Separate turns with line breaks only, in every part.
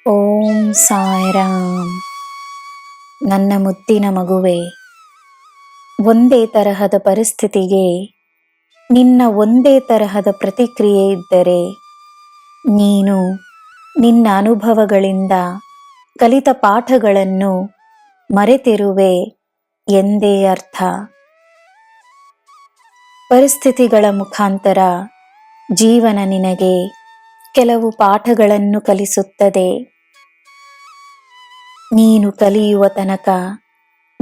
ಓಂ ಸಾಯಿರಾಮ್. ನನ್ನ ಮುದ್ದಿನ ಮಗುವೆ, ಒಂದೇ ತರಹದ ಪರಿಸ್ಥಿತಿಗೆ ನಿನ್ನ ಒಂದೇ ತರಹದ ಪ್ರತಿಕ್ರಿಯೆ ಇದ್ದರೆ ನೀನು ನಿನ್ನ ಅನುಭವಗಳಿಂದ ಕಲಿತ ಪಾಠಗಳನ್ನು ಮರೆತಿರುವೆ ಎಂದೇ ಅರ್ಥ. ಪರಿಸ್ಥಿತಿಗಳ ಮುಖಾಂತರ ಜೀವನ ನಿನಗೆ ಕೆಲವು ಪಾಠಗಳನ್ನು ಕಲಿಸುತ್ತದೆ. ನೀನು ಕಲಿಯುವ ತನಕ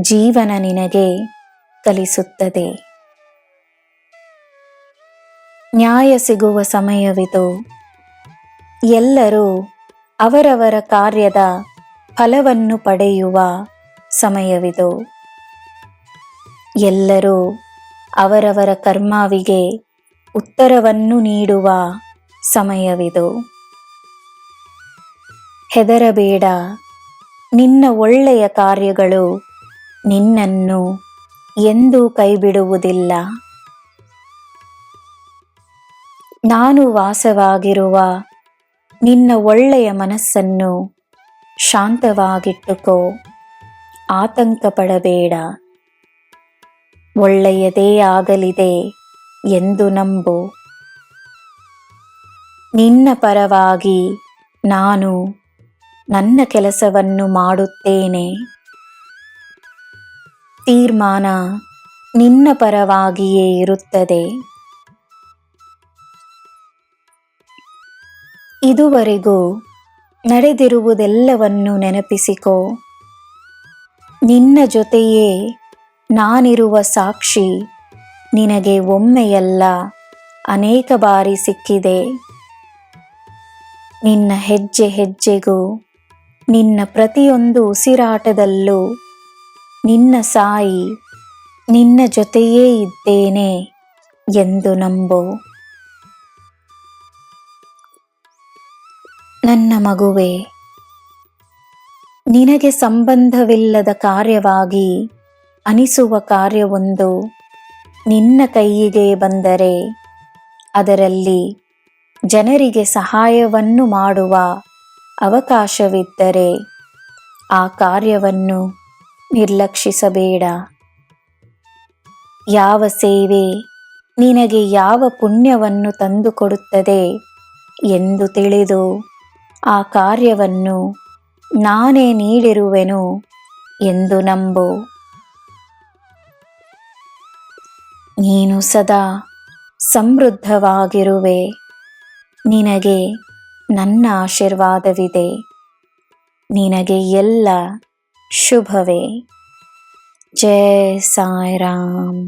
ಜೀವನ ನಿನಗೆ ಕಲಿಸುತ್ತದೆ. ನ್ಯಾಯ ಸಿಗುವ ಸಮಯವಿದು. ಎಲ್ಲರೂ ಅವರವರ ಕಾರ್ಯದ ಫಲವನ್ನು ಪಡೆಯುವ ಸಮಯವಿದು. ಎಲ್ಲರೂ ಅವರವರ ಕರ್ಮವಿಗೆ ಉತ್ತರವನ್ನು ನೀಡುವ ಸಮಯವಿದು. ಹೆದರಬೇಡ, ನಿನ್ನ ಒಳ್ಳೆಯ ಕಾರ್ಯಗಳು ನಿನ್ನನ್ನು ಎಂದೂ ಕೈಬಿಡುವುದಿಲ್ಲ. ನಾನು ವಾಸವಾಗಿರುವ ನಿನ್ನ ಒಳ್ಳೆಯ ಮನಸ್ಸನ್ನು ಶಾಂತವಾಗಿಟ್ಟುಕೋ. ಆತಂಕ ಪಡಬೇಡ. ಒಳ್ಳೆಯದೇ ಆಗಲಿದೆ ಎಂದು ನಂಬು. ನಿನ್ನ ಪರವಾಗಿ ನಾನು ನನ್ನ ಕೆಲಸವನ್ನು ಮಾಡುತ್ತೇನೆ. ತೀರ್ಮಾನ ನಿನ್ನ ಪರವಾಗಿಯೇ ಇರುತ್ತದೆ. ಇದುವರೆಗೂ ನಡೆದಿರುವುದೆಲ್ಲವನ್ನು ನೆನಪಿಸಿಕೋ. ನಿನ್ನ ಜೊತೆಯೇ ನಾನಿರುವ ಸಾಕ್ಷಿ ನಿನಗೆ ಒಮ್ಮೆಯಲ್ಲ ಅನೇಕ ಬಾರಿ ಸಿಕ್ಕಿದೆ. ನಿನ್ನ ಹೆಜ್ಜೆ ಹೆಜ್ಜೆಗೂ, ನಿನ್ನ ಪ್ರತಿಯೊಂದು ಉಸಿರಾಟದಲ್ಲೂ ನಿನ್ನ ಸಾಯಿ ನಿನ್ನ ಜೊತೆಯೇ ಇದ್ದೇನೆ ಎಂದು ನಂಬು. ನನ್ನ ಮಗುವೆ, ನಿನಗೆ ಸಂಬಂಧವಿಲ್ಲದ ಕಾರ್ಯವಾಗಿ ಅನಿಸುವ ಕಾರ್ಯವೊಂದು ನಿನ್ನ ಕೈಯಿಗೆ ಬಂದರೆ ಅದರಲ್ಲಿ ಜನರಿಗೆ ಸಹಾಯವನ್ನು ಮಾಡುವ ಅವಕಾಶವಿದ್ದರೆ ಆ ಕಾರ್ಯವನ್ನು ನಿರ್ಲಕ್ಷಿಸಬೇಡ. ಯಾವ ಸೇವೆ ನಿನಗೆ ಯಾವ ಪುಣ್ಯವನ್ನು ತಂದುಕೊಡುತ್ತದೆ ಎಂದು ತಿಳಿದು ಆ ಕಾರ್ಯವನ್ನು ನಾನೇ ನೀಡಿರುವೆನು ಎಂದು ನಂಬು. ನೀನು ಸದಾ ಸಮೃದ್ಧವಾಗಿರುವೆ. ನಿನಗೆ ನನ್ನ ಆಶೀರ್ವಾದವಿದೆ. ನಿನಗೆ ಎಲ್ಲ ಶುಭವೇ. ಜೈ ಸಾಯಿರಾಮ್.